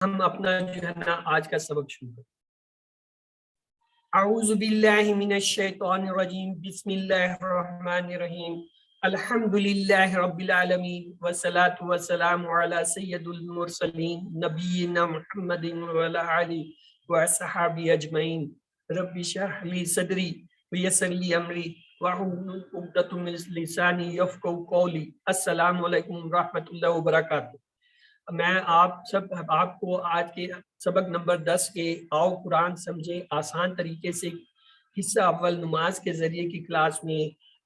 ہم اپنا جو ہے نا آج کا سبق شروع کریں. اعوذ باللہ من الشیطان الرجیم بسم اللہ الرحمن الرحیم الحمدللہ رب العالمین والصلاة والسلام علی سید المرسلین نبینا محمد وعلی آلہ وصحبہ اجمعین. رب اشرح لی صدری ویسر لی امری واحلل عقدۃ من لسانی یفقہوا قولی. السلام علیکم ورحمۃ اللہ وبرکاتہ. میں آپ کو آج کے سبق نمبر 10 کے آؤ قرآن سمجھے آسان طریقے سے حصہ اول نماز کے ذریعے کی کلاس میں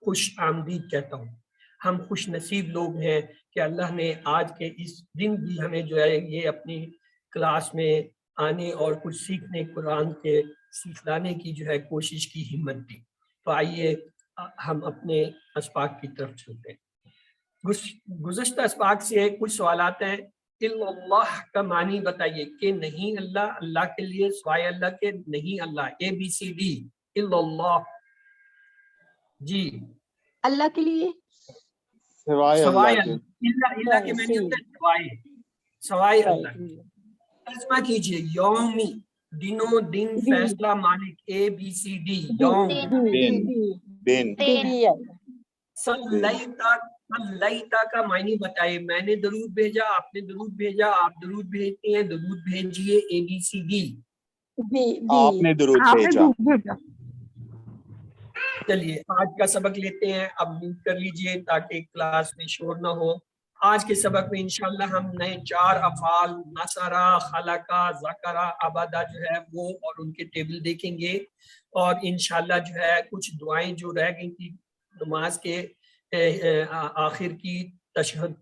خوش آمدید کہتا ہوں. ہم خوش نصیب لوگ ہیں کہ اللہ نے آج کے اس دن بھی ہمیں جو ہے یہ اپنی کلاس میں آنے اور کچھ سیکھنے قرآن کے سکھلانے کی جو ہے کوشش کی ہمت دی. تو آئیے ہم اپنے اسباق کی طرف چلتے ہیں. گزشتہ اسباق سے کچھ سوالات ہیں. اللہ کا معنی بتائیے کہ نہیں اللہ، اللہ کے لیے سوائے اللہ کے نہیں اللہ. ABCD. اللہ جی اللہ کے لیے سوائے اللہ. اللہ کے معنی ہوتا ہے سوائے اللہ. ترجمہ کیجئے. یومی دنوں دن فیصلہ مالک. ABCD. یوم صلیتا. صلیتا کا معنی بتائیے. میں نے درود بھیجا، آپ نے درود بھیجا، آپ درود بھیجتے ہیں، درود بھیجیے. ABCD. آپ نے درود بھیجا. چلیے آج کا سبق لیتے ہیں. اب میوٹ کر لیجئے تاکہ کلاس میں شور نہ ہو. آج کے سبق میں انشاءاللہ ہم نئے 4 افعال نصرہ، خلقہ، ذکرہ، عبدہ جو ہے وہ اور ان کے ٹیبل دیکھیں گے. اور انشاءاللہ جو ہے کچھ دعائیں جو رہ گئی تھی نماز کے آخر کی تشہد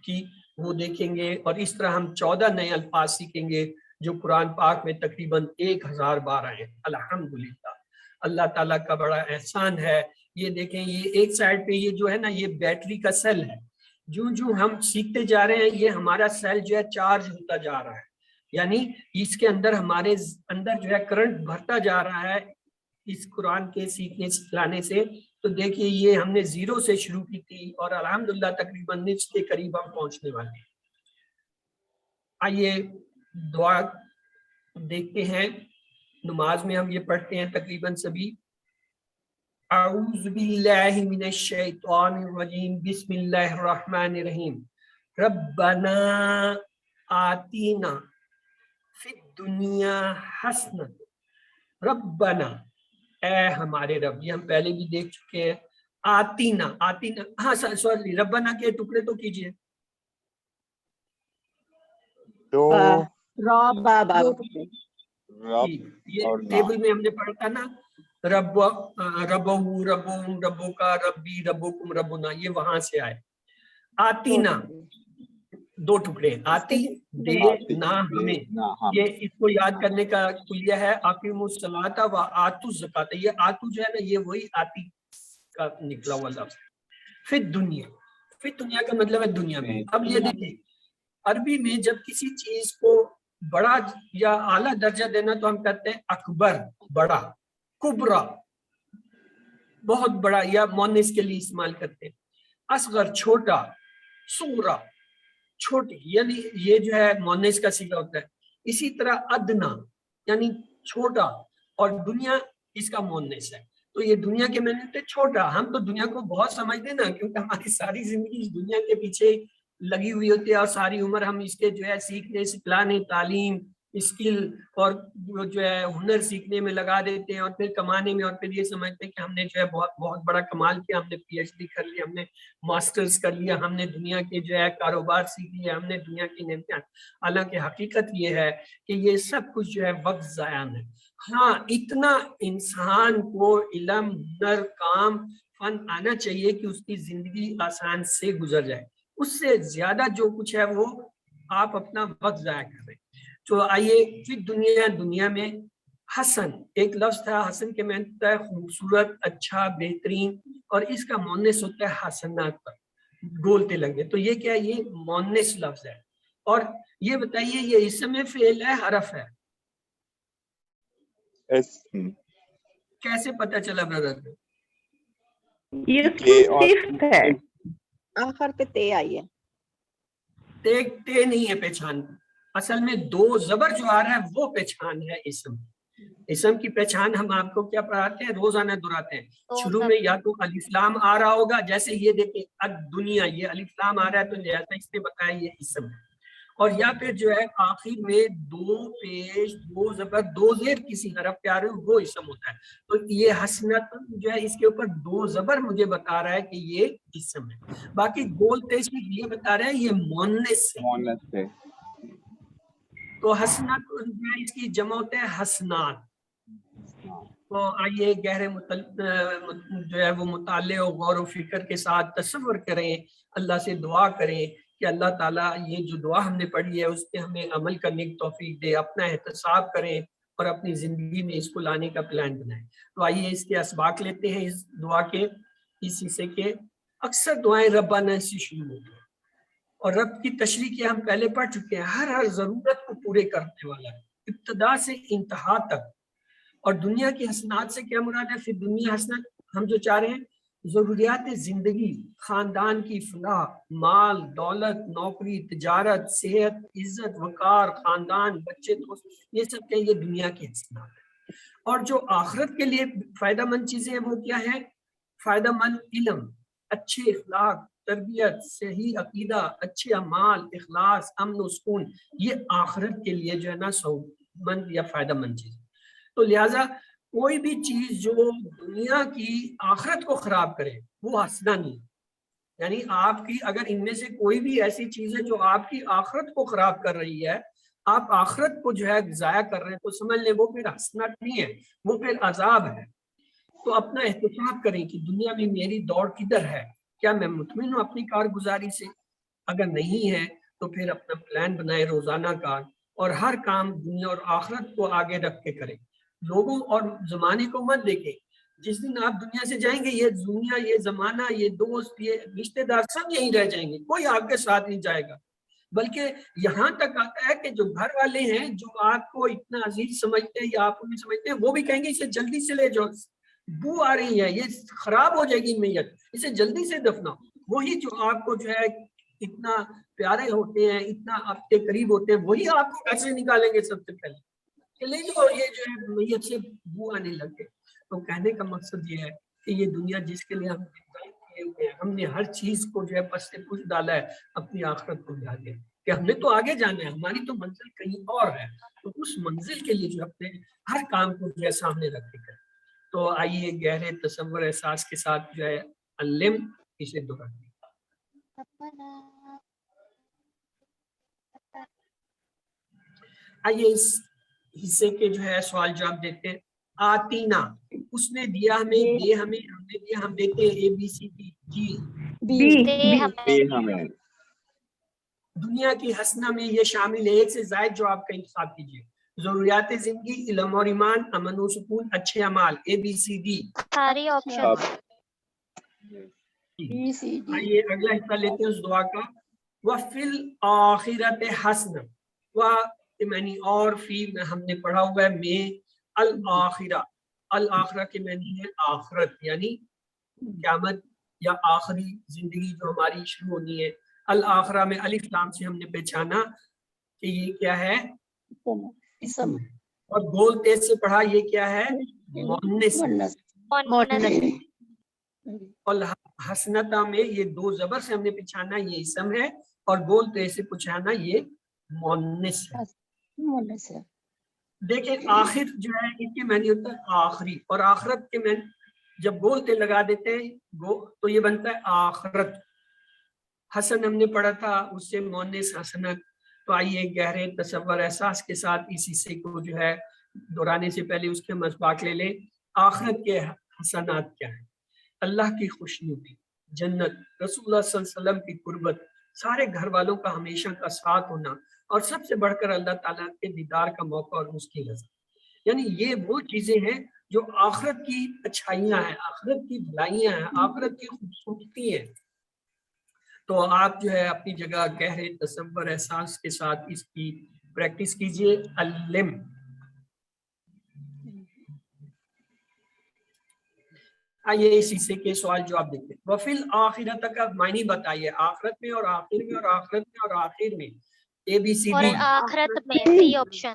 کی وہ دیکھیں گے. اور اس طرح ہم 14 نئے الفاظ سیکھیں گے جو قرآن پاک میں تقریباً 1000 بار آئے ہیں. الحمدللہ اللہ تعالیٰ کا بڑا احسان ہے. یہ دیکھیں یہ ایک سائڈ پہ یہ جو ہے نا یہ بیٹری کا سیل ہے. جو ہم سیکھتے جا رہے ہیں یہ ہمارا سیل جو ہے چارج ہوتا جا رہا ہے، یعنی اس کے اندر ہمارے اندر جو ہے کرنٹ بھرتا جا رہا ہے اس قرآن کے سیکھنے سکھلانے سے. تو دیکھیے یہ ہم نے 0 سے شروع کی تھی اور الحمدللہ تقریباً نصف کے قریب ہم پہنچنے والے ہیں. آئیے دعا دیکھتے ہیں. نماز میں ہم یہ پڑھتے ہیں تقریباً سبھی. اعوذ باللہ من الشیطان الرجیم بسم اللہ الرحمن الرحیم ربنا آتینا فی الدنیا حسنۃ. ربنا اے ہمارے رب. یہ ہم پہلے بھی دیکھ چکے ہیں. آتینا آتینا ہاں سوری ربنا کے ٹکڑے تو کیجئے. یہ ٹیبل میں ہم نے پڑھا تھا نا ربہ ربہو ربہم ربکا ربی ربکم ربنا، یہ وہاں سے آئے. آتینا 2 ٹکڑے. آتی دے نا ہمیں. یہ اس کو یاد کرنے کا کلیہ ہے اقیموا الصلاۃ و آتوا الزکاۃ. یہ آتو جو ہے نا یہ وہی آتی کا نکلا ہوا لفظ. فی دنیا، فی دنیا کا مطلب ہے دنیا میں. اب یہ دیکھیں عربی میں جب کسی چیز کو بڑا یا اعلیٰ درجہ دینا تو ہم کہتے ہیں اکبر بڑا، کبرا بہت بڑا، یا مونس کے لیے استعمال کرتے ہیں. اصغر چھوٹا، صغرا چھوٹی، یعنی یہ جو ہے مونس کا صیغہ ہوتا ہے. اسی طرح ادنا یعنی چھوٹا، اور دنیا اس کا مونس ہے. تو یہ دنیا کے معنی ہوتے چھوٹا. ہم تو دنیا کو بہت سمجھتے ہیں نا کیونکہ ہماری ساری زندگی اس دنیا کے پیچھے لگی ہوئی ہوتی ہے اور ساری عمر ہم اس کے جو ہے سیکھنے سکھلانے تعلیم اسکل اور جو ہے ہنر سیکھنے میں لگا دیتے ہیں اور پھر کمانے میں، اور پھر یہ سمجھتے ہیں کہ ہم نے جو ہے بہت بڑا کمال کیا، ہم نے PhD کر لیا، ہم نے ماسٹرز کر لیا، ہم نے دنیا کے جو ہے کاروبار سیکھ لیا، ہم نے دنیا کی نعمتیں. حالانکہ حقیقت یہ ہے کہ یہ سب کچھ جو ہے وقت ضائع ہے. ہاں اتنا انسان کو علم ہنر کام فن آنا چاہیے کہ اس کی زندگی آسان سے گزر جائے. اس سے زیادہ جو کچھ ہے وہ آپ اپنا وقت ضائع کر رہے ہیں. تو آئیے پھر دنیا میں حسن ایک لفظ تھا. حسن کے معنی ہوتا ہے خوبصورت، اچھا، بہترین، اور اس کا مونس ہوتا ہے حسنات پر گولتے لگے. تو یہ کیا ہے؟ یہ مونس لفظ ہے. اور یہ بتائیے یہ اسم فعل ہے حرف ہے؟ کیسے پتہ چلا برادر؟ آخر پہ تے آئی ہے. تے نہیں ہے پہچان. اصل میں دو زبر جو آ رہا ہے وہ پہچان ہے اسم. اسم کی پہچان ہم آپ کو کیا پڑھاتے ہیں؟ روزانہ دہراتے ہیں. شروع میں یا تو الف لام آ رہا ہوگا، جیسے یہ دیکھیں الدنیا، یہ الف لام آ رہا ہے تو لہذا اس نے بتایا یہ اسم ہے. اور یا پھر جو ہے آخر میں دو پیش دو زبر دو زیر کسی حرف پہ آ رہے ہیں وہ اسم ہوتا ہے. تو یہ حسنت جو ہے اس کے اوپر دو زبر مجھے بتا رہا ہے کہ یہ اسم ہے. باقی گول تیز یہ بتا رہا ہے یہ مؤنث ہے. تو حسنت جو ہے اس کی جمع ہوتے ہیں حسنات. تو آئیے گہرے جو ہے وہ مطالعے اور غور و فکر کے ساتھ تصور کریں، اللہ سے دعا کریں کہ اللہ تعالیٰ یہ جو دعا ہم نے پڑھی ہے اس پہ ہمیں عمل کرنے کی توفیق دے، اپنا احتساب کریں اور اپنی زندگی میں اس کو لانے کا پلان بنائیں. تو آئیے اس کے اسباق لیتے ہیں اس دعا کے. اس حصے کے اکثر دعائیں ربنا سے شروع ہوتی ہیں اور رب کی تشریح کے ہم پہلے پڑھ چکے ہیں. ہر ضرورت کو پورے کرنے والا ہے ابتدا سے انتہا تک. اور دنیا کی حسنات سے کیا مراد ہے؟ پھر دنیا حسنات ہم جو چاہ رہے ہیں ضروریات زندگی، خاندان کی فلاح، مال دولت، نوکری، تجارت، صحت، عزت، وقار، خاندان، بچے، دوست، یہ سب کیا یہ دنیا کی حسنات ہے. اور جو آخرت کے لیے فائدہ مند چیزیں ہیں وہ کیا ہے؟ فائدہ مند علم، اچھے اخلاق، تربیت، صحیح عقیدہ، اچھے اعمال، اخلاص، امن و سکون، یہ آخرت کے لیے جو ہے نا سعادت مند یا فائدہ مند چیز. تو لہٰذا کوئی بھی چیز جو دنیا کی آخرت کو خراب کرے وہ حسنہ نہیں. یعنی آپ کی اگر ان میں سے کوئی بھی ایسی چیز ہے جو آپ کی آخرت کو خراب کر رہی ہے، آپ آخرت کو جو ہے ضائع کر رہے ہیں، تو سمجھ لیں وہ پھر حسنات نہیں ہے، وہ پھر عذاب ہے. تو اپنا احتساب کریں کہ دنیا میں میری دوڑ کدھر ہے، کیا میں مطمئن ہوں اپنی کارگزاری سے؟ اگر نہیں ہے تو پھر اپنا پلان بنائے روزانہ کا اور ہر کام دنیا اور آخرت کو آگے رکھ کے کریں. لوگوں اور زمانے کو مت دیکھیں. جس دن آپ دنیا سے جائیں گے یہ دنیا، یہ زمانہ، یہ دوست، یہ رشتہ دار سب یہیں رہ جائیں گے، کوئی آپ کے ساتھ نہیں جائے گا. بلکہ یہاں تک آتا ہے کہ جو گھر والے ہیں جو آپ کو اتنا عزیز سمجھتے ہیں یا آپ کو نہیں سمجھتے ہیں، وہ بھی کہیں گے اسے جلدی سے لے جاؤ، بو آ رہی ہے، یہ خراب ہو جائے گی میت، اسے جلدی سے دفناؤ. وہی جو آپ کو جو ہے اتنا پیارے ہوتے ہیں، اتنا آپ کے قریب ہوتے ہیں، وہی آپ کو گھر سے نکالیں گے سب سے پہلے کہ لے جو یہ جو ہے میت سے بو آنے لگے. تو کہنے کا مقصد یہ ہے کہ یہ دنیا جس کے لیے ہم کیے ہوئے ہیں، ہم نے ہر چیز کو جو ہے پس سے پوچھ ڈالا ہے اپنی آخرت کو بھلا کے کہ ہم نے تو آگے جانا ہے، ہماری تو منزل کہیں اور ہے. تو اس منزل کے لیے جو اپنے ہر کام کو جو ہے سامنے رکھ کے کریں. تو آئیے گہرے تصور احساس کے ساتھ جو ہے علم اسے دہراتے ہیں. آئیے اس حصے کے جو ہے سوال جواب دیتے ہیں. آتینا، اس نے دیا ہمیں، دے ہمیں، ہم نے دیا، ہم دیتے ہیں. اے بی سی ڈی. جی ہمیں. دنیا کی حسنہ میں یہ شامل ہے، ایک سے زائد جو آپ کا انتخاب کیجیے. ضروریات زندگی، علم اور ایمان، امن و سکون، اچھے اعمال. اے بی سی ڈی ساری آپشن. آئیے اگلا حصہ لیتے ہیں اس دعا کا. وَفِي الْآخِرَةِ حَسْنَةٌ، معنی اور فی ہم نے پڑھا ہوا ہے میں. الآخرہ، الآخرہ کے معنی ہے آخرت، یعنی قیامت یا آخری زندگی جو ہماری شروع ہونی ہے. الآخرہ میں الف لام سے ہم نے پہچانا کہ یہ کیا ہے، اسم. اور گول تیز سے پڑھا یہ کیا ہے، مؤنث. اور حسنتا میں یہ دو زبر سے ہم نے پہچانا یہ اسم ہے، اور گول تیز سے پہچانا یہ مؤنث ہے. دیکھیں آخر جو ہے اس کے معنی ہوتا ہے آخری، اور آخرت کے معنی جب گول تے لگا دیتے ہیں تو یہ بنتا ہے آخرت. حسن ہم نے پڑھا تھا، اس سے مؤنث حسنت. تو آئیے گہرے تصور احساس کے ساتھ اس حصے کو جو ہے دہرانے سے پہلے اس کے مسباق لے لیں. آخرت کے حسنات کیا ہیں؟ اللہ کی خوشنودی، جنت، رسول اللہ صلی اللہ علیہ وسلم کی قربت، سارے گھر والوں کا ہمیشہ کا ساتھ ہونا، اور سب سے بڑھ کر اللہ تعالیٰ کے دیدار کا موقع اور اس کی رضا. یعنی یہ وہ چیزیں ہیں جو آخرت کی اچھائیاں ہیں، آخرت کی بھلائیاں ہیں، آخرت کی خوبصورتی ہیں. تو آپ جو ہے اپنی جگہ گہرے تصور احساس کے ساتھ اس کی پریکٹس کیجئے. علم، آئیے اس حصے کے سوال جواب دیکھتے ہیں. وفی الآخرۃ کا معنی بتائیے. آخرت میں اور آخر میں اور آخرت میں اور آخر میں. ABCD. اور آخرت میں سی آپشن.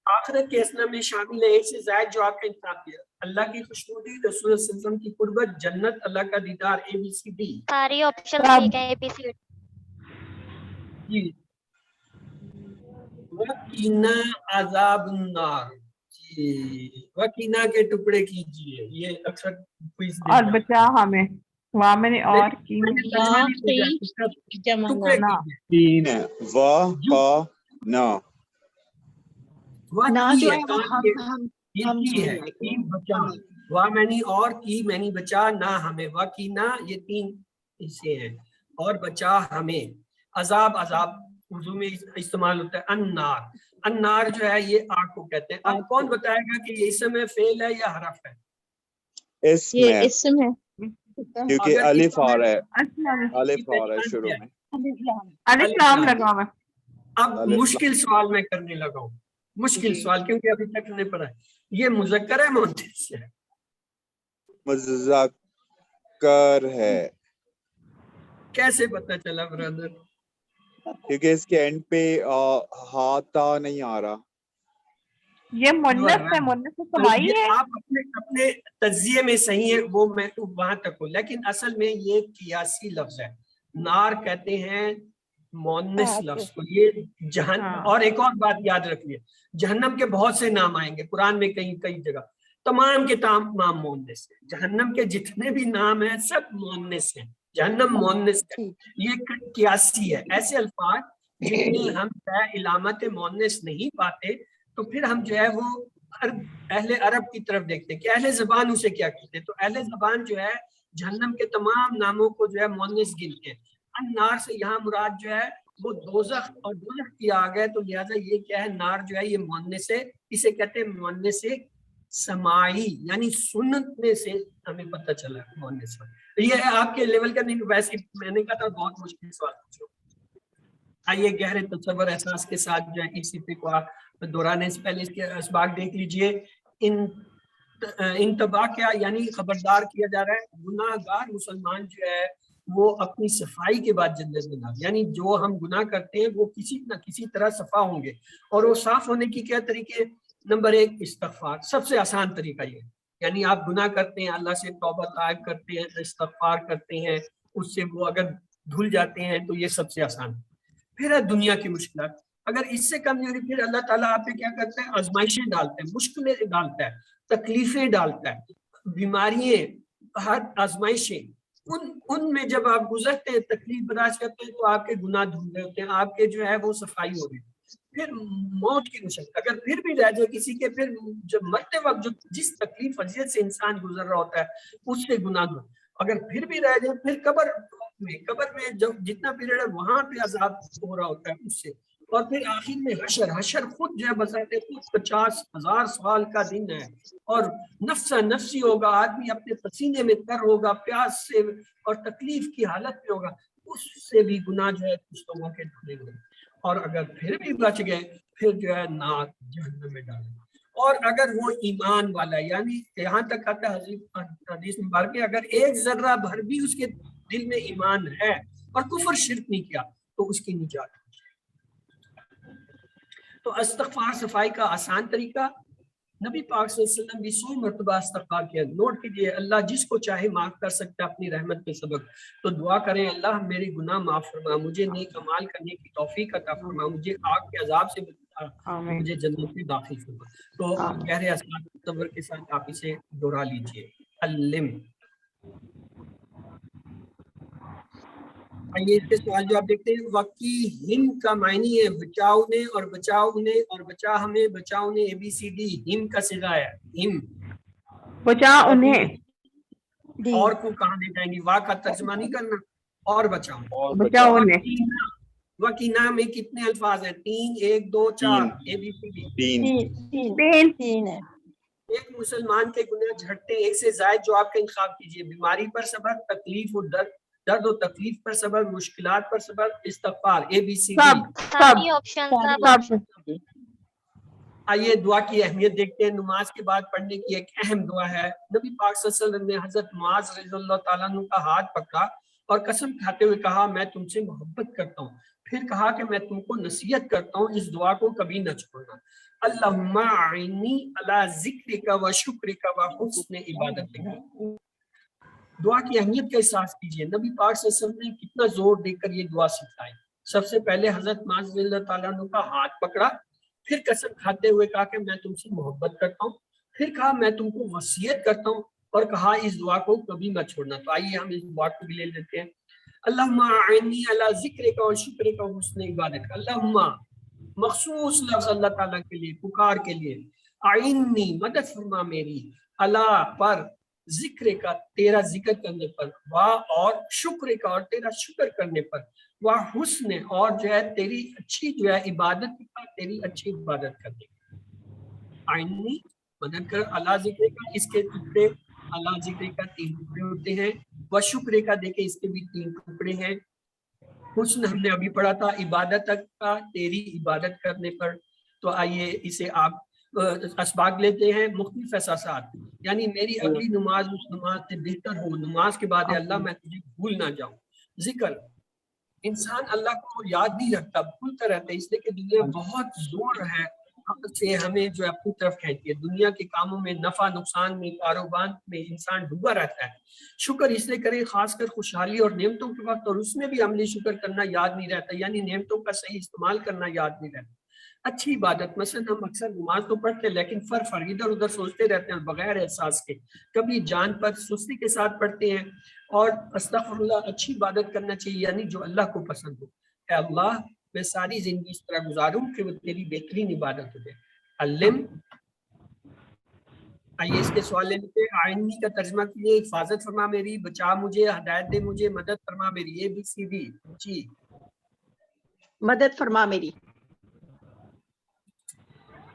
آخرت کے اسنا میں شامل ہے ایک سے زائد جو آپ کا انتخاب کیا. اللہ کی خوشنودی، رسول اللہ صلی اللہ علیہ وسلم کی قربت، جنت، اللہ کا دیدار. ABCD. ساری آپشن ٹھیک ہے. ABCD. جی. وَقِنَا عَذَابَ النَّارِ. جی وَقِنَا کے ٹکڑے کیجئے. یہ اکثر کوئز اور بچا ہمیں وامن اور کی ٹکڑے کیجئے. تین ہے وا کا نا. کی ہے کی بچا. وا معنی اور کی معنی بچا نہ ہمیں. وَقِنَا یہ تین حصے ہیں. اور بچا ہمیں. عذاب عذاب اردو میں استعمال ہوتا ہے. النار. النار جو ہے یہ آگ کو کہتے ہیں. اب کون بتائے گا کہ یہ اسم ہے، فعل ہے یا حرف ہے؟ اسم ہے کیونکہ الف آ رہا ہے. الف آ رہا ہے شروع میں. الف لام لگا ہوا. اب مشکل سوال میں کرنے لگا ہوں. مشکل سوال کیونکہ ابھی تک نہیں پڑھا ہے. یہ مذکر ہے مؤنث ہے؟ مذکر ہے. کیسے پتہ چلا برادر؟ کیونکہ اس کے اینڈ پہ ہاتا نہیں آ رہا. یہ مونس ہے. مونس سمائی ہے. آپ اپنے تجزیے میں صحیح ہے، وہ میں وہاں تک ہوں، لیکن اصل میں یہ قیاسی لفظ ہے. نار کہتے ہیں مونس لفظ کو. یہ جہنم. اور ایک اور بات یاد رکھیے، جہنم کے بہت سے نام آئیں گے قرآن میں کئی جگہ. تمام کے تمام مونس ہیں. جہنم کے جتنے بھی نام ہیں سب مونس ہیں. جہنم مونس ہے. یہ قیاسی ہے. ایسے الفاظ جن میں ہم علامت مونس نہیں پاتے تو پھر ہم جو ہے وہ اہل عرب کی طرف دیکھتے ہیں کہ اہل زبان اسے کیا کہتے ہیں. تو اہل زبان جو ہے جہنم کے تمام ناموں کو جو ہے مونس گنتے ہیں. النار سے یہاں مراد جو ہے وہ دوزخ اور دوزخ کی آگ ہے. تو لہٰذا یہ کیا ہے، نار جو ہے یہ مونس ہے. اسے کہتے ہیں مونس سماعی، یعنی سننے سے ہمیں پتہ چلا مونس. یہ آپ کے لیول کا نہیں. ویسے میں نے کہا تھا بہت مشکل سوال پوچھو. آئیے گہرے تصور احساس کے ساتھ جو ہے اس صفحے کو آپ دہرانے سے پہلے اس کے اسباق دیکھ لیجئے. انتباہ کیا یعنی خبردار کیا جا رہا ہے. گناہ گار مسلمان جو ہے وہ اپنی صفائی کے بعد جنت میں داخل. یعنی جو ہم گناہ کرتے ہیں وہ کسی نہ کسی طرح صفا ہوں گے. اور وہ صاف ہونے کی کیا طریقے؟ نمبر 1 استغفار. سب سے آسان طریقہ یہ ہے. یعنی آپ گناہ کرتے ہیں، اللہ سے توبہ طائب کرتے ہیں، استغفار کرتے ہیں، اس سے وہ اگر دھل جاتے ہیں تو یہ سب سے آسان. پھر ہے دنیا کی مشکلات. اگر اس سے کم نہیں ہو رہی پھر اللہ تعالیٰ آپ پہ کیا کرتا ہے؟ آزمائشیں ڈالتا ہے، مشکلیں ڈالتا ہے، تکلیفیں ڈالتا ہے، بیماریاں، ہر آزمائشیں. ان میں جب آپ گزرتے ہیں، تکلیف برداشت کرتے ہیں تو آپ کے گناہ دھل رہے ہوتے ہیں، آپ کے جو ہے وہ صفائی ہو رہی ہے. پھر موت کی مشکل اگر پھر بھی رہ جائے کسی کے، پھر جب مرتے وقت جس تکلیف اذیت سے انسان گزر رہا ہوتا ہے اس سے گناہ دھل. اگر پھر بھی رہ جائے پھر قبر میں جب جتنا پیریڈ ہے وہاں پہ عذاب ہو رہا ہوتا ہے اس سے. اور پھر آخر میں حشر خود جو ہے بذات خود 50,000 سال کا دن ہے. اور نفسی ہوگا، آدمی اپنے پسینے میں تر ہوگا، پیاس سے اور تکلیف کی حالت میں ہوگا. اس سے بھی گناہ جو ہے کچھ لوگوں کے دھلیں گے. اور اگر پھر بھی بچ گئے پھر جو ہے نار جہنم میں ڈالیں. اور اگر وہ ایمان والا، یعنی یہاں تک آتا ہے حدیث مبارک میں، اگر ایک ذرہ بھر بھی اس کے دل میں ایمان ہے اور کفر شرک نہیں کیا تو اس کی نجات. تو استغفار صفائی کا آسان طریقہ. نبی پاک صلی اللہ علیہ وسلم بھی 100 مرتبہ استغفار کیا. نوٹ کیجئے، اللہ جس کو چاہے معاف کر سکتا ہے اپنی رحمت کے سبب. تو دعا کریں اللہ میری گناہ معاف فرما، مجھے نیک اعمال کرنے کی توفیق عطا فرما، مجھے آگ کے عذاب سے بچا، مجھے جنت میں داخل فرما. تو گہرے تصور کے ساتھ آپ اسے دہرا لیجئے. علم. یہ اس کے سوال جو آپ دیکھتے ہیں، وقی ہم کا معنی ہے بچاؤ نے، اور بچاؤ نے، اور بچا ہمیں، بچاؤ نے ABCD. ہم کا صیغہ ہے ہم. بچا انہیں. اور کو کہاں لے جائیں گی؟ واہ کا ترجمہ نہیں کرنا. اور بچاؤ. بچاؤ انہیں. وقینا میں کتنے الفاظ ہیں؟ 3 1 2 4 ABCD. 3 ہے. ایک مسلمان کے گناہ جھڑتے ہیں. ایک سے زائد جو آپ کا انتخاب کیجئے. بیماری پر صبر، تکلیف و درد و تکلیف پر صبر، مشکلات پر صبر، استغفار. ABCD. ساری آپشن. آئیے دعا کی اہمیت دیکھتے ہیں. نماز کے بعد پڑھنے کی ایک اہم دعا ہے. نبی پاک صلی اللہ علیہ وسلم نے حضرت معاذ رضی اللہ تعالیٰ عنہ کا ہاتھ پکڑا اور قسم کھاتے ہوئے کہا میں تم سے محبت کرتا ہوں. پھر کہا کہ میں تم کو نصیحت کرتا ہوں اس دعا کو کبھی نہ چھوڑنا. اللہم اعنی علی ذکرک و شکرک و حسن عبادتک. دعا کی اہمیت کا احساس کیجئے. نبی پاک صلی اللہ علیہ وسلم نے کتنا زور دے کر یہ دعا سکھائی. سب سے پہلے حضرت معاذ رضی اللہ تعالیٰ عنہ کا ہاتھ پکڑا, پھر قسم کھاتے ہوئے کہا کہ میں تم سے محبت کرتا ہوں, پھر کہا میں تم کو وصیت کرتا ہوں, اور کہا اس دعا کو کبھی مت چھوڑنا. تو آئیے ہم اس دعا کو بھی لے لیتے ہیں. اللہم اعنی علی ذکرک و شکرک و حسن عبادتک. اللہم مخصوص لفظ اللہ تعالیٰ کے لیے, پکار کے لیے. اعنی مدد فرما میری, اللہ پر, ذکر کا تیرا ذکر کرنے پر, واہ اور شکر کا اور تیرا شکر کرنے پر, واہ حسن اور جو ہے تیری اچھی جو ہے عبادت کا, تیری اچھی عبادت کرنے کا. آئینی مدد کر, اللہ ذکر کا اس کے ٹکڑے, اللہ ذکر کا 3 ٹکڑے ہوتے ہیں, و شکر کا دیکھیں اس کے بھی 3 ٹکڑے ہیں. حسن ہم نے ابھی پڑھا تھا, عبادت کا تیری عبادت کرنے پر. تو آئیے اسے آپ اسباق لیتے ہیں, مختلف احساسات, یعنی میری اگلی نماز اس نماز سے بہتر ہو, نماز کے بعد اللہ میں تجھے بھول نہ جاؤں. ذکر, انسان اللہ کو یاد نہیں رکھتا, بھولتا رہتا ہے, اس لیے کہ دنیا بہت زور ہے سے ہمیں جو ہے اپنی طرف کھینچتی ہے. دنیا کے کاموں میں, نفع نقصان میں, کاروبار میں انسان ڈوبا رہتا ہے. شکر اس لیے کریں خاص کر خوشحالی اور نعمتوں کے وقت, اور اس میں بھی عملی شکر کرنا یاد نہیں رہتا, یعنی نعمتوں کا صحیح استعمال کرنا یاد نہیں رہتا. اچھی عبادت, مثلا ہم اکثر نماز تو پڑھتے ہیں لیکن فر ادھر ادھر سوچتے رہتے ہیں بغیر احساس کے, کبھی جان پر سستی کے ساتھ پڑھتے ہیں. اور استغفر اللہ, اچھی عبادت کرنا چاہیے یعنی جو اللہ کو پسند ہو. اے اللہ میں ساری زندگی اس طرح گزاروں کہ وہ تیری بہترین عبادت ہو جائے. علم, آئیے اس کے سوال لیتے ہیں. آئینی کا ترجمہ کیجیے, حفاظت فرما میری, بچا مجھے, ہدایت دے مجھے, مدد فرما میری. ABCD. جی, مدد فرما میری.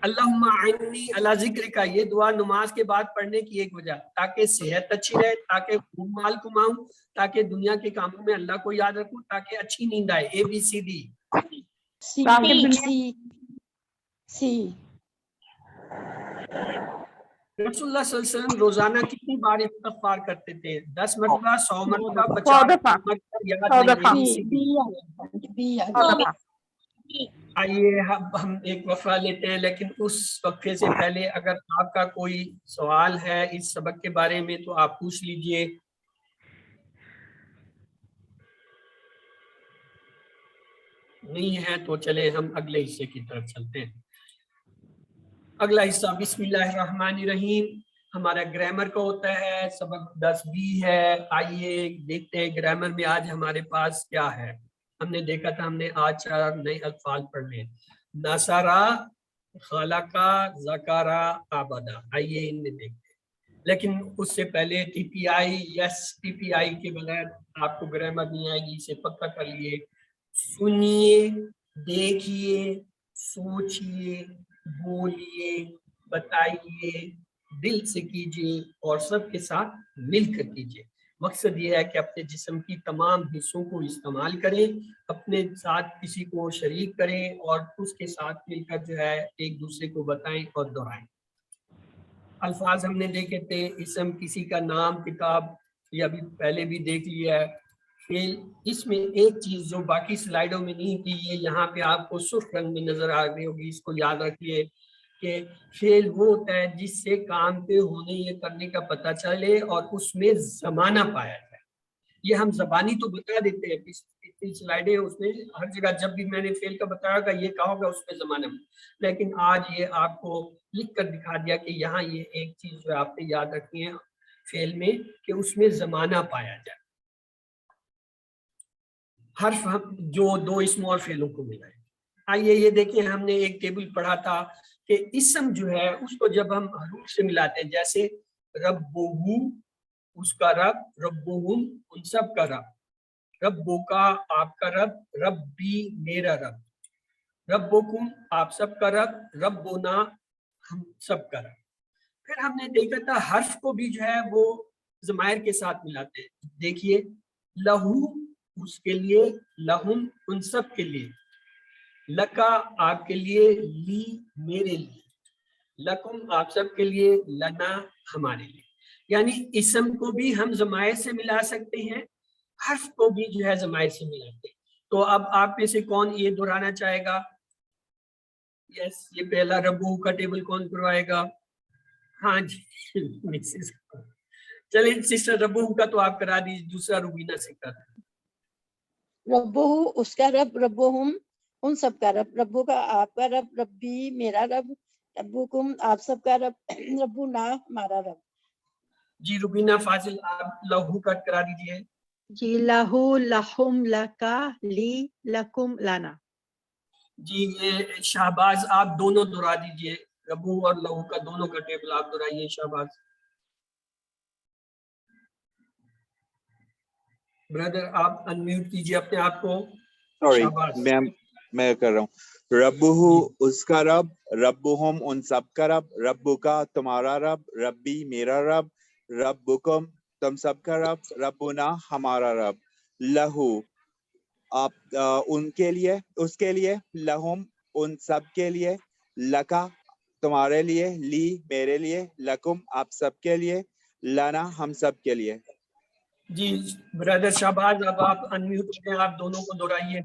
اللہم اعنی علی ذکر کا, یہ دعا نماز کے بعد پڑھنے کی ایک وجہ, تاکہ صحت اچھی رہے, تاکہ خوب مال کماؤں, تاکہ دنیا کے کاموں میں اللہ کو یاد رکھوں, تاکہ اچھی نیند آئے. ABCD. رسول اللہ صلی اللہ علیہ وسلم روزانہ کتنی بار استغفار کرتے تھے؟ 10 مرتبہ, 100 مرتبہ, 50 مرتبہ, یاد نہیں. آئیے ہم ایک وقفہ لیتے ہیں, لیکن اس وقفے سے پہلے اگر آپ کا کوئی سوال ہے اس سبق کے بارے میں تو آپ پوچھ لیجئے. نہیں ہے تو چلے ہم اگلے حصے کی طرف چلتے ہیں. اگلا حصہ بسم اللہ الرحمن الرحیم ہمارا گرامر کا ہوتا ہے, سبق 10B ہے. آئیے دیکھتے ہیں گرامر میں آج ہمارے پاس کیا ہے. ہم نے دیکھا تھا, ہم نے آج 4 نئے الفاظ پڑھ لے. نصرا, خلقا, ذکرا, عبدا. آئیے ان میں دیکھتے ہیں, لیکن اس سے پہلے TPI, یس TPI کے بغیر آپ کو گرامر نہیں آئے گی, اسے پکا کر لیے. سنیے, دیکھیے, سوچیے, بولیے, بتائیے, دل سے کیجیے اور سب کے ساتھ مل کر کیجیے. مقصد یہ ہے کہ اپنے جسم کی تمام حصوں کو استعمال کریں, اپنے ساتھ کسی کو شریک کریں اور اس کے ساتھ مل کر جو ہے ایک دوسرے کو بتائیں اور دہرائیں. الفاظ ہم نے دیکھے تھے, اسم کسی کا نام, کتاب, یہ ابھی پہلے بھی دیکھ لیا ہے. فعل, اس میں ایک چیز جو باقی سلائیڈوں میں نہیں تھی, یہ یہاں پہ آپ کو سرخ رنگ میں نظر آ رہی ہوگی, اس کو یاد رکھیے کہ فعل وہ ہوتا ہے جس سے کام پہ ہونے یا کرنے کا پتہ چلے اور اس میں زمانہ پایا جائے. یہ ہم زبانی تو بتا دیتے ہیں, اتنی سلائیڈیں اس میں ہر جگہ جب بھی میں نے فعل کا بتایا گا یہ کہا ہوگا اس میں زمانہ میں, لیکن آج یہ آپ کو لکھ کر دکھا دیا کہ یہاں یہ ایک چیز جو آپ نے یاد رکھنی ہے فعل میں کہ اس میں زمانہ پایا جائے. حرف جو 2 اسموں اور فعلوں کو ملا ہے. آئیے یہ دیکھیں, ہم نے ایک ٹیبل پڑھا تھا کہ اسم جو ہے اس کو جب ہم حروف سے ملاتے ہیں, جیسے ربہو اس کا رب, ربہم ان سب کا رب, ربکا آپ کا رب, ربی میرا رب, ربکم آپ سب کا رب, ربنا ہم سب کا رب. پھر ہم نے دیکھا تھا حرف کو بھی جو ہے وہ ضمائر کے ساتھ ملاتے ہیں. دیکھیے, لہو اس کے لیے, لہم ان سب کے لیے, لکا آپ کے لیے, لی میرے لیے, لکم آپ سب کے لیے, لنا ہمارے لیے. یعنی اسم کو بھی ہم ضمائر سے ملا سکتے ہیں, حرف کو بھی جو ہے ضمائر سے ملاتے ہیں. تو اب آپ میں سے کون یہ دہرانا چاہے گا؟ یس یہ پہلا ربو کا ٹیبل کون کروائے گا؟ ہاں جی مسز چلیں سسٹر ربو کا تو آپ کرا دیجیے، دوسرا روبینہ سے کر ربو اس کا رب، ربوہم ان سب کا رب، ربو کا آپ کا رب، ربی میرا رب، ربکم آپ سب کا رب، ربنا ہمارا رب۔ جی روبینہ فاضل آپ لہو کٹ کرا دیجیے۔ جی لہو لہم لکا لی لکم لانا۔ جی یہ شہباز آپ دونوں دہرا دیجیے، ربو اور لہو کا دونوں کا ٹیبل آپ دہرائیے شہباز۔ بردر آپ انمیوٹ کیجیے اپنے آپ کو۔ سوری شہباز میں کر رہا ہوں۔ ربہ اس کا رب، ربہم ان سب کا رب، ربو کا تمہارا رب، ربی میرا رب، ربکم تم سب کا رب، ربنا ہمارا رب، لہو آپ ان کے لیے، اس کے لیے، لہم ان سب کے لیے، لکا تمہارے لیے، لی میرے لیے، لکم آپ سب کے لیے، لنا ہم سب کے لیے۔ جی برادر شہباز اب آپ انمیوٹ کریں، آپ دونوں کو دہرائیے۔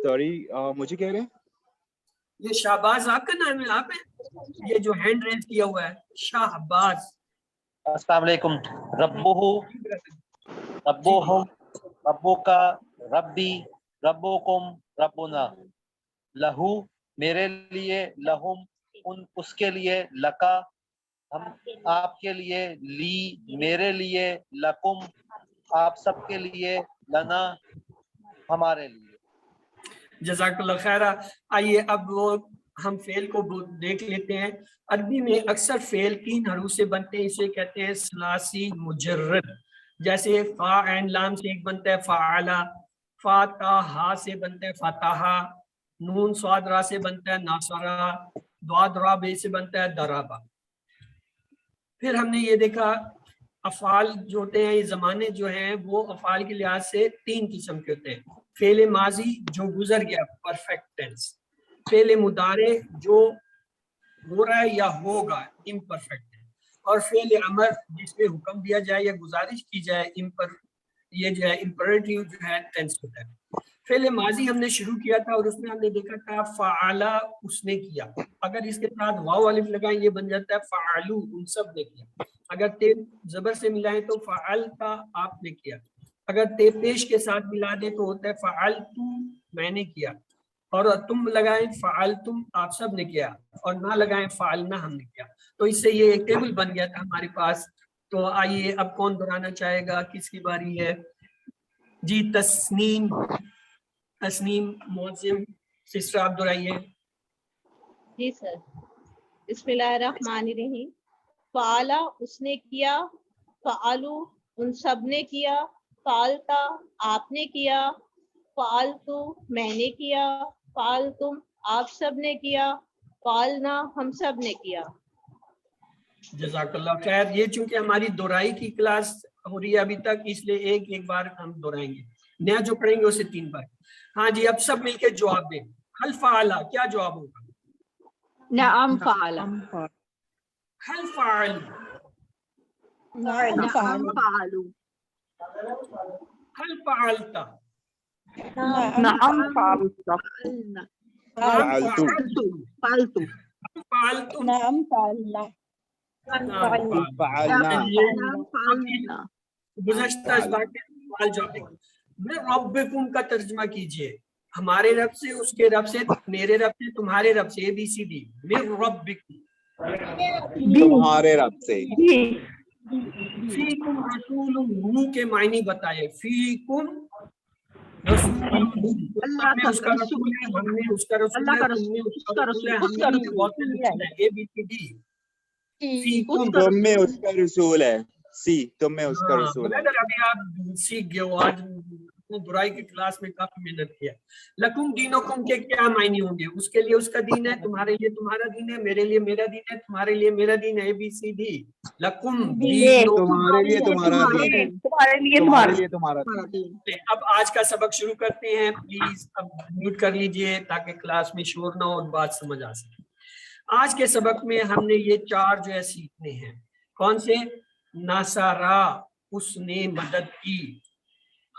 سوری مجھے کہہ رہے ہیں؟ یہ شہباز آپ کا نام ہے؟ آپ ہیں یہ جو ہینڈ ریز کیا ہوا ہے شہباز؟ السلام علیکم۔ ربہ ربہم ربو کا، ربی ربکم ربنا، لہو میرے لیے، لہم ان اس کے لیے، لکا ہم آپ کے لیے، لی میرے لیے، لکم آپ سب کے لیے، لنا ہمارے لیے۔ جزاک اللہ خیر۔ آئیے اب وہ ہم فعل کو دیکھ لیتے ہیں۔ عربی میں اکثر فعل 3 حروف سے بنتے ہیں، اسے کہتے ہیں ثلاثی مجرد۔ جیسے فا عین لام سے ایک بنتا ہے فعلا، فا تا ہا سے بنتا ہے فتحا، نون صاد را سے بنتا ہے ناصرا، ضاد را بے سے بنتا ہے درابا۔ پھر ہم نے یہ دیکھا افعال جو ہوتے ہیں، یہ زمانے جو ہیں وہ افعال کے لحاظ سے 3 قسم کے ہوتے ہیں۔ فعل ماضی جو گزر گیا پرفیکٹ ٹینس، فعل مضارع جو ہو رہا ہے یا ہوگا امپرفیکٹ ہے، اور فعل امر جس میں حکم دیا جائے یا گزارش کی جائے یہ جو ہے امپریٹیو جو ہے ٹینس ہوتا ہے۔ فعل ماضی ہم نے شروع کیا تھا اور اس میں ہم نے دیکھا تھا فعلا اس نے کیا، اگر اس کے ساتھ واو الف لگائیں یہ بن جاتا ہے فعلو ان سب نے کیا، اگر تے زبر سے ملائیں تو فعلتا آپ نے کیا، اگر تے پیش کے ساتھ ملا دیں تو ہوتا ہے فعلتو میں نے کیا، اور تم لگائیں فعلتم آپ سب نے کیا، اور نہ لگائیں فعلنا ہم نے کیا۔ تو اس سے یہ ایک ٹیبل بن گیا تھا ہمارے پاس۔ تو آئیے اب کون دہرانا چاہے گا، کس کی باری ہے؟ جی تسنیم، تسنیم معظم سسٹر آپ دہرائیے۔ جی سر، بسم اللہ الرحمن الرحیم۔ فعلا اس نے کیا، فعلو ان سب نے کیا، فعلتا آپ نے کیا، فعلتو میں نے کیا، فعلتم آپ سب نے کیا، فعلنا ہم سب نے کیا۔ جزاک اللہ خیر۔ یہ چونکہ ہماری دہرائی کی کلاس ہو رہی ہے ابھی تک، اس لیے ایک بار ہم دہرائیں گے، نیا جو پڑھیں گے اسے 3 بار۔ ہاں جی اب سب مل کے جواب دیں۔ حل فعلا کیا جواب ہوگا؟ نعم فعلا، حل فعل، نعم نعم فعلو، حل فعلتا، نعم فعلت، فعلنا، فعلتو، فعلتو، فعلتم، نعم فعلنا، فعلنا، نعم فعلنا۔ گزشتہ اس بات کے سوال جواب دیں۔ میں ربکم کا ترجمہ کیجئے، ہمارے رب سے، اس کے رب سے، میرے رب سے، تمہارے رب سے، ABCD۔ میں ربکم، تمہارے رب سے۔ فیکم رسول ہو کے معنی بتائے۔ فیکم رسول، اللہ میں کا اس کا رسول، رسول ہے، ہم نے اس کا رسول اللہ ہے، کا تم رسول، نے اس اس کا کا رسول ہے، رسول، ہم اس کا نے رسول، بہت سے رسول ہیں، ABCD۔ اس کا تم میں رسول، اس کا رسول ہے، سی تم میں اس کا ہاں رسول ہے۔ برادر ابھی آپ سیکھ گئے ہو، آج برائی کی کلاس میں کافی محنت کیا۔ لکم دینکم کے کیا معنی ہوں گے؟ اس کے لیے اس کا دین ہے، تمہارے لیے تمہارا دین ہے، میرے لیے میرا دین ہے، تمہارے لیے میرا دین ہے، ABCD۔ لکم دینکم، تمہارے لیے تمہارا دین، تمہارے لیے تمہارے تمہارا۔ لیے تمہارا دین۔ ہمارا دین۔ اب آج کا سبق شروع کرتے ہیں، پلیز اب میوٹ کر لیجئے تاکہ کلاس میں شور نہ ہو اور بات سمجھ آ سکے۔ آج کے سبق میں ہم نے یہ 4 جو ہے سیکھنے ہیں۔ کون سے؟ ناصرا اس نے مدد کی،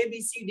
ABCD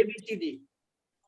ABCD।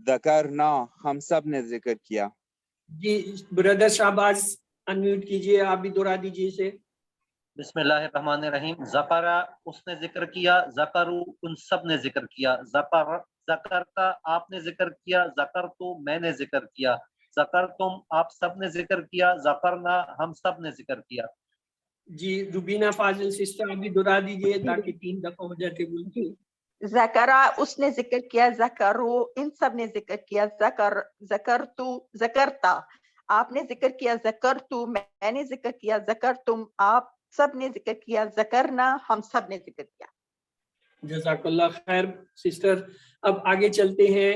ذکرنا ہم سب نے ذکر کیا. جی بردر شہباز انمیوٹ کیجئے, آپ بھی دہرا دیجئے اسے. بسم اللہ الرحمن الرحیم. ذکرا اس نے ذکر کیا, ذکرو ان سب نے ذکر کیا, ذکرتا آپ نے ذکر کیا, ذکرتو میں نے ذکر کیا, ذکرتم آپ سب نے ذکر کیا, ذکرنا ہم سب نے ذکر کیا. جی روبینہ فاضل سسٹر آپ بھی دہرا دیجئے تاکہ 3 دفعہ ہو جائے ٹیبل. ذکرا اس نے ذکر کیا, ذکرو ان سب نے ذکر کیا, ذکرتو ذکرتا آپ نے ذکر کیا, ذکرتو میں نے ذکر کیا, ذکرتم آپ سب نے ذکر کیا, ذکرنا ہم سب نے ذکر کیا. جزاک اللہ خیر سسٹر. اب آگے چلتے ہیں,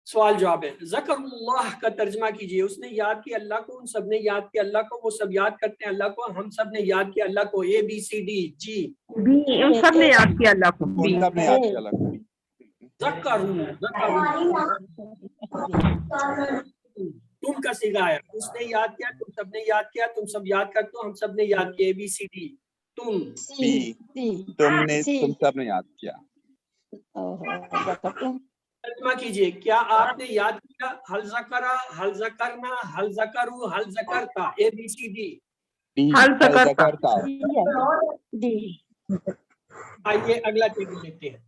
سوال جواب ہے. ذکر اللہ کا ترجمہ کیجئے. اس نے یاد کیا اللہ کو, ان سب نے یاد کیا اللہ کو, وہ سب یاد کرتے ہیں اللہ کو, ہم سب نے یاد کیا اللہ کو. اے بی سی ڈی. جی ان سب نے یاد کیا اللہ کو. ان سب نے یاد کیا اللہ کو. تم کا صیغہ ہے, اس نے یاد کیا, تم سب نے یاد کیا, تم سب یاد کرتے ہو, ہم سب نے یاد کیا. اے بی سی ڈی. تم تم سب نے یاد کیا. ترجمہ کیجئے. کیا آپ نے یاد کیا؟ حل ذکرا, حل ذکرنا, حل ذکرو, حل ذکرتا. اے بی سی ڈی. حل ذکرتا. آئیے اگلا ٹیبل لیتے ہیں.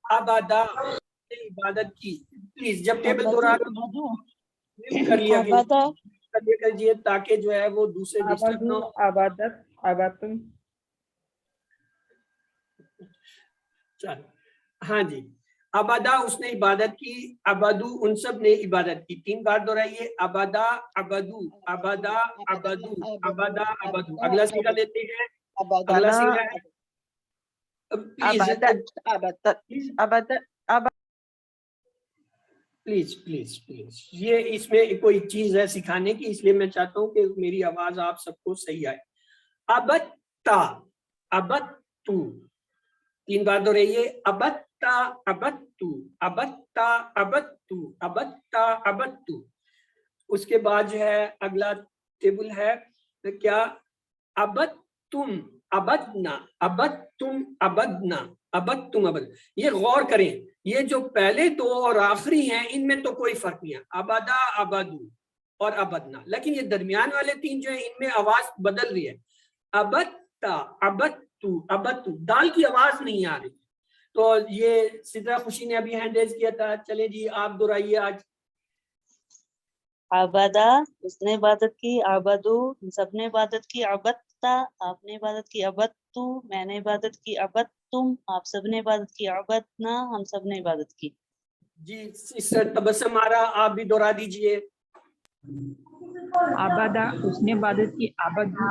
عبادہ عبادت کی. پلیز جب ٹیبل دوران کر لیا کیجیے تاکہ جو ہے وہ دوسرے ڈسٹرب نہ ہو. عبادت چل ہاں جی. عبادہ اس نے عبادت کی, عبادو ان سب نے عبادت کی. 3 بار دہرائیے. عبادہ عبدو, عبادہ عبدو, عبادہ عبدو. اگلا سیگا لیتے ہیں. اگلا سیگا ہے پلیز پلیز پلیز. یہ اس میں کوئی چیز ہے سکھانے کی, اس لیے میں چاہتا ہوں کہ میری آواز آپ سب کو صحیح آئے. ابتا ابتو. 3 بار دہرائیے. ابتا ابتو, ابتا ابتو, ابتا ابتو. اس کے بعد جو ہے اگلا ٹیبل ہے کیا؟ ابتم ابدنا, ابتم ابدنا, ابتم ابد. یہ غور کریں, یہ جو پہلے 2 اور آخری ہیں ان میں تو کوئی فرق نہیں ہے, ابدا ابدو اور ابدنا. لیکن یہ درمیان والے 3 جو ہیں ان میں آواز بدل رہی ہے. ابتا ابتو ابتو, دال کی آواز نہیں آ رہی. تو یہ سدرا خوشی نے ابھی ہینڈ ریز کیا تھا. چلیں جی آپ دہرائیے. آج عبادہ اس نے عبادت کی, عبدو سب نے عبادت کی, عبدتا آپ نے عبادت کی, عبدتو میں نے عبادت کی, عبدتم آپ سب نے عبادت کی, عبدنا ہم سب نے عبادت کی. جی سسٹر تبسم آرا آپ بھی دہرا دیجئے. عبادہ اس نے عبادت کی, عبدو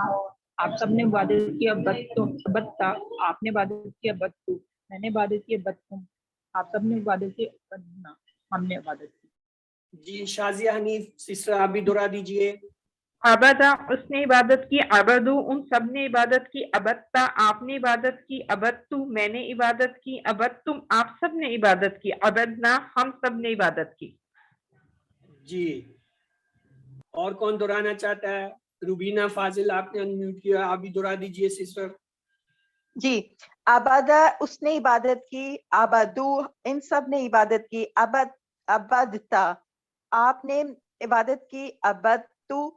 آپ سب نے عبادت کی, عبدتا آپ نے عبادت کی, عبدتو میں نے عبادت کی, عبدتم آپ سب نے عبادت کی, عبدنا ہم نے عبادت کی. جی شازیہ حنیف سسٹر آپ بھی دہرا دیجئے. عبادہ اس نے عبادت کی, عبدو ان سب نے عبادت کی, عبدتا آپ نے عبادت کی, عبدتو میں نے عبادت کی, عبدتم آپ سب نے عبادت کی, عبدنا ہم سب نے عبادت کی. جی اور کون دہرانا چاہتا ہے؟ روبینہ فاضل آپ نے انمیوٹ کیا, آپ بھی دہرا دیجئے سسٹر. جی عبادہ اس نے عبادت کی, عبدو ان سب نے عبادت کی, عبدتا آپ نے عبادت کی, عبدتو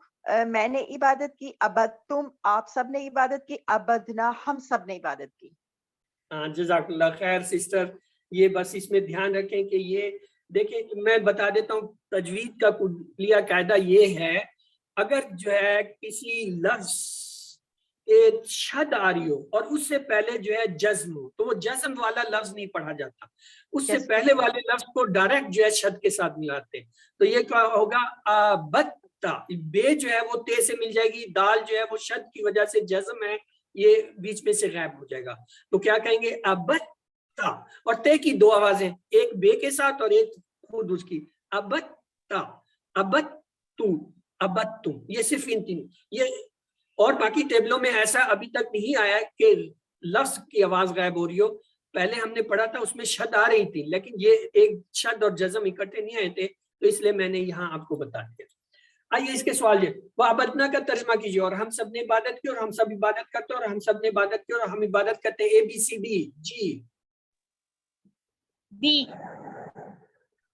میں نے عبادت کی, عبدتم آپ سب نے عبادت کی, عبدنا ہم سب نے عبادت کی. جزاک اللہ خیر سسٹر. یہ بس اس میں دھیان رکھیں کہ یہ دیکھیں میں بتا دیتا ہوں تجوید کا کلیہ قاعدہ یہ ہے, اگر جو ہے کسی لفظ شد آ رہی ہو اور اس سے پہلے جو ہے جزم ہو تو وہ جزم والا لفظ نہیں پڑھا جاتا, اس سے پہلے والے لفظ کو ڈائریکٹ جو ہے شد کے ساتھ ملاتے. تو یہ کیا ہوگا؟ آبتا, بے جو ہے وہ تے سے مل جائے گی, دال جو ہے وہ شد کی وجہ سے جزم ہے, یہ بیچ میں سے غائب ہو جائے گا. تو کیا کہیں گے؟ ابتا. اور تے کی 2 آوازیں, ایک بے کے ساتھ اور ایک خود اس کی. ابتا, ابتو, ابتم. یہ صرف ان 3. یہ اور باقی ٹیبلوں میں ایسا ابھی تک نہیں آیا کہ لفظ کی آواز غائب ہو رہی ہو. پہلے ہم نے پڑھا تھا اس میں شد آ رہی تھی, لیکن یہ ایک شد اور جزم اکٹھے نہیں آئے تھے, تو اس لیے میں نے یہاں آپ کو بتا دیا. آئیے اس کے سوال یہ, وہ عبادنا کا ترجمہ کیجیے. اور ہم سب نے عبادت کی, اور ہم سب عبادت کرتے, اور ہم سب نے عبادت کی, اور ہم عبادت کرتے. A B C D. G B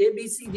ABCD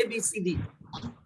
ABCD।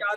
4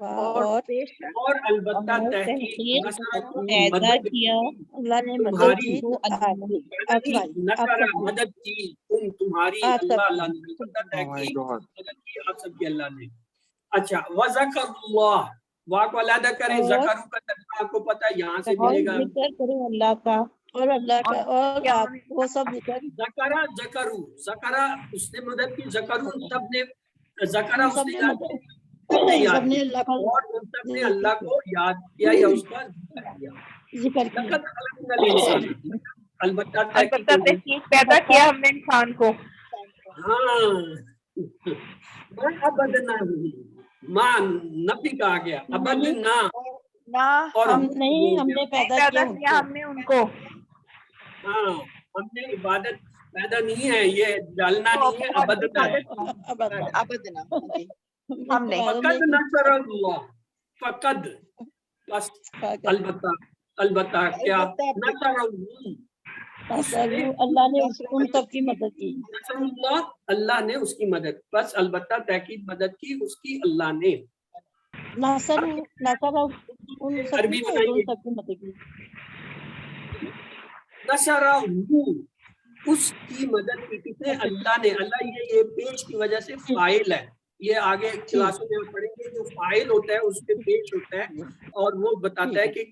اور البتہ تحقیق پیدا کیا اللہ نے مدد تمہاری کی نصر مدد کی تمہاری آپ سب اللہ نے البتہ تحقیق مدد کی آپ سب کی اللہ نے. اچھا وذکر اللہ واہ کو علیحدہ کریں. ذکر کا ترجمہ آپ کو پتہ ہے یہاں سے ملے گا. ذکر کرو اللہ کا اور اللہ کا اور آپ وہ سب ذکر ذکرہ ذکرو ذکرہ اس نے مدد کی. ذکرو سب نے ذکرہ اس نے یاد کیا سب نے اللہ کا اور ان سب نے اللہ کو یاد کیا یا اس کا ذکر کیا. ذکر کیا. لقد خلقنا الانسان البتہ تحقیق پیدا کیا ہم نے انسان کو. ہاں ما ابدنا ماں نفی کہا گیا. ابدنا اور ہم نہیں ہم نے پیدا کیا ہم نے ان کو. ہاں ہم نے عبادت پیدا نہیں ہے یہ ڈالنا نہیں ہے. ابدنا ہے. ابدنا ہم نے. فقد نصر اللہ فقد بس البتہ کیا نصر اللہ نے ان سب کی مدد کی. نصر اللہ اللہ نے اس کی مدد. بس البتہ تحقیق مدد کی اس کی اللہ نے. ناصر ان سب عربی کی بنائیے. سب کی مدد کی. نصر اس کی مدد کی کس نے؟ اللہ نے. اللہ یہ پیش کی وجہ سے فاعل ہے. یہ آگے کلاسوں میں ہم پڑھیں گے. جو فاعل ہوتا ہے اس پہ پیش ہوتا ہے اور وہ بتاتا ہے کہ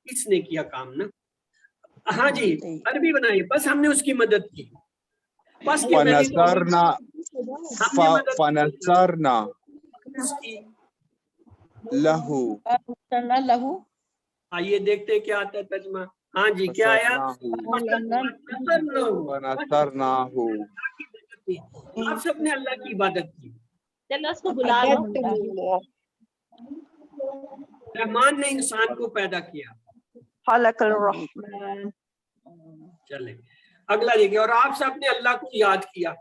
کس نے کیا کام نا. ہاں جی عربی بنائیے. بس ہم نے اس کی مدد کی. بس فنصرنا فنصرنا لہو. لہو آئیے دیکھتے کیا آتا ہے ترجمہ. ہاں جی کیا آیا؟ فنصرنا ہو. آپ سب نے اللہ کی عبادت کی. چلو اس کو بلا لو. رحمان نے انسان کو پیدا کیا. خلق الرحمن. چلے اگلا دیکھیں. اور آپ سب نے اللہ کو یاد کیا.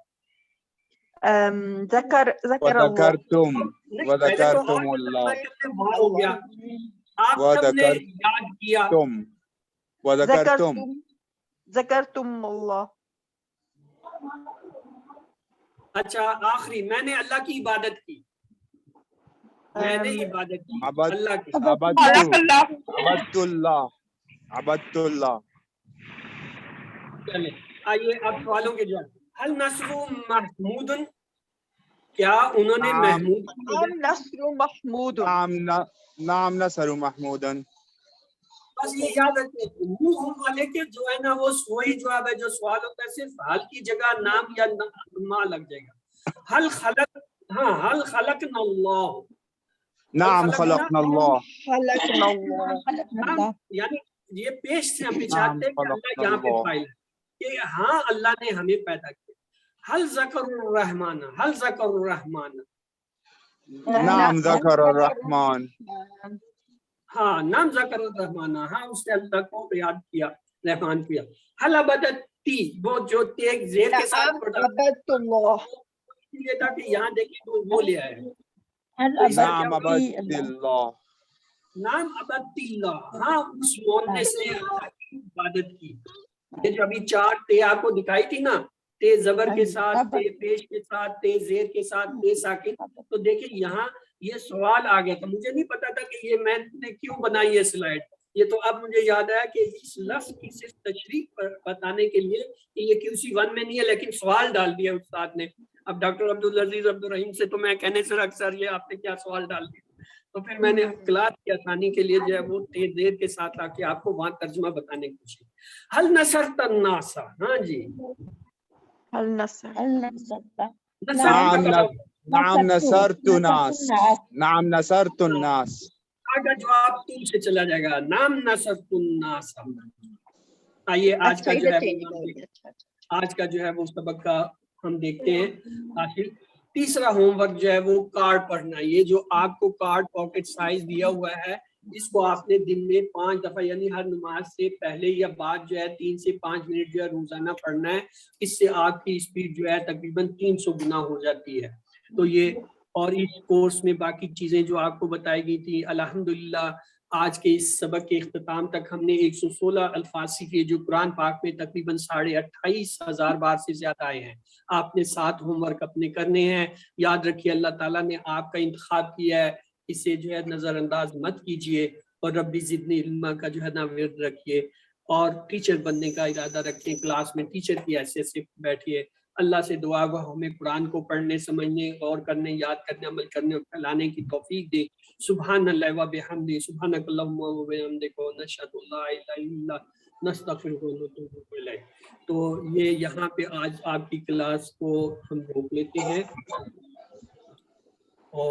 ذکر وذکرتم وذکرتم اللہ. ہو گیا. آپ سب نے یاد کیا. تم وذکرتم ذکرتم اللہ. اچھا آخری میں نے اللہ کی عبادت کی. میں نے عبادت کی اللہ کی. عبدت اللہ عبدت اللہ. چلے آئیے اب سوالوں کے جواب. حل نصر محمود کیا انہوں نے محمود نصر محمود. نام نصر محمودن. بس یہ یاد رکھیں منہ والے کے جو ہے نا وہ وہی جواب ہے جو سوال ہوتا ہے. صرف حل کی جگہ نام یا ما لگ جائے گا. حل خلق ہاں حل خلقنا اللہ. نعم خلقنا اللہ. خلقنا اللہ یعنی یہ پیش سے ہم پچھاتے ہیں کہ اللہ یہاں پہ فائل ہے کہ ہاں اللہ نے ہمیں پیدا کیا. حل ذکر الرحمن حل ذکر الرحمن. نعم ذکر الرحمن. ہاں نام ذکر الرحمن. ہاں اس نے اللہ کو یاد کیا رحمان کیا. حل عبدتی وہ جو ایک زیر کے ساتھ عبدت اللہ. یہ تھا کہ یہاں دیکھیں تو وہ لے آئے. نعم عبدت اللہ. نام عبدتی اللہ. ہاں اس مونس نے اللہ کی عبادت کی. یہ جو ابھی چار تے آپ کو دکھائی تھی نا تے زبر کے ساتھ تے پیش کے ساتھ تے زیر کے ساتھ تے ساکن. تو دیکھیں یہاں یہ سوال آ گیا تھا. مجھے نہیں پتا تھا کہ یہ میں نے کیوں بنائی ہے سلائڈ. یہ تو اب مجھے یاد آیا کہ اس لفظ کی صرف تشریح بتانے کے لیے کہ یہ QC1 میں نہیں ہے لیکن سوال ڈال دیا استاد نے. اب ڈاکٹر عبدالعزیز عبدالرحیم سے تو میں کہنے سے اکثر یہ آپ نے کیا سوال ڈال دیا. تو پھر میں نے کلاس کی آسانی کے لیے جو ہے وہ دیر کے ساتھ آ کے آپ کو وہاں ترجمہ بتانے کی کوشش. حل نصرت الناس. ہاں جی حل نصر. نعم نصرت الناس. نعم نصرت الناس. آگا جواب تم سے چلا جائے گا. نام نصرت الناس. آئیے آج کا جو ہے آج کا جو ہے وہ سبق کا ہم دیکھتے ہیں. آخر تیسرا ہوم ورک جو ہے وہ کارڈ پڑھنا. یہ جو آپ کو کارڈ پاکٹ سائز دیا ہوا ہے اس کو آپ نے دن میں 5 دفعہ یعنی ہر نماز سے پہلے یا بعد جو ہے 3 سے 5 منٹ جو ہے روزانہ پڑھنا ہے. اس سے آپ کی اسپیڈ جو ہے تقریباً 300 گنا ہو جاتی ہے. تو یہ اور اس کورس میں باقی چیزیں جو آپ کو بتائی گئی تھی الحمدللہ آج کے اس سبق کے اختتام تک ہم نے 116 الفاظ سیکھے جو قرآن پاک میں تقریباً 28,500 بار سے زیادہ آئے ہیں. آپ نے 7 ہوم ورک اپنے کرنے ہیں. یاد رکھیے اللہ تعالیٰ نے آپ کا انتخاب کیا ہے اسے جو ہے نظر انداز مت کیجیے، اور ربی زدنی علما کا جو ہے نا ورد رکھیے، اور ٹیچر بننے کا ارادہ رکھیں، کلاس میں ٹیچر کی حیثیت سے بیٹھیے۔ اللہ سے دعا گو ہمیں قرآن کو پڑھنے، سمجھنے، غور کرنے، یاد کرنے، عمل کرنے اور پھیلانے کی توفیق دے۔ سبحان اللہ و بحمدہ، سبحانک اللہم و بحمدک، نشہد ان لا الہ الا انت نستغفرک و نتوب الیک۔ تو یہ یہاں پہ آج آپ کی کلاس کو ہم روک لیتے ہیں۔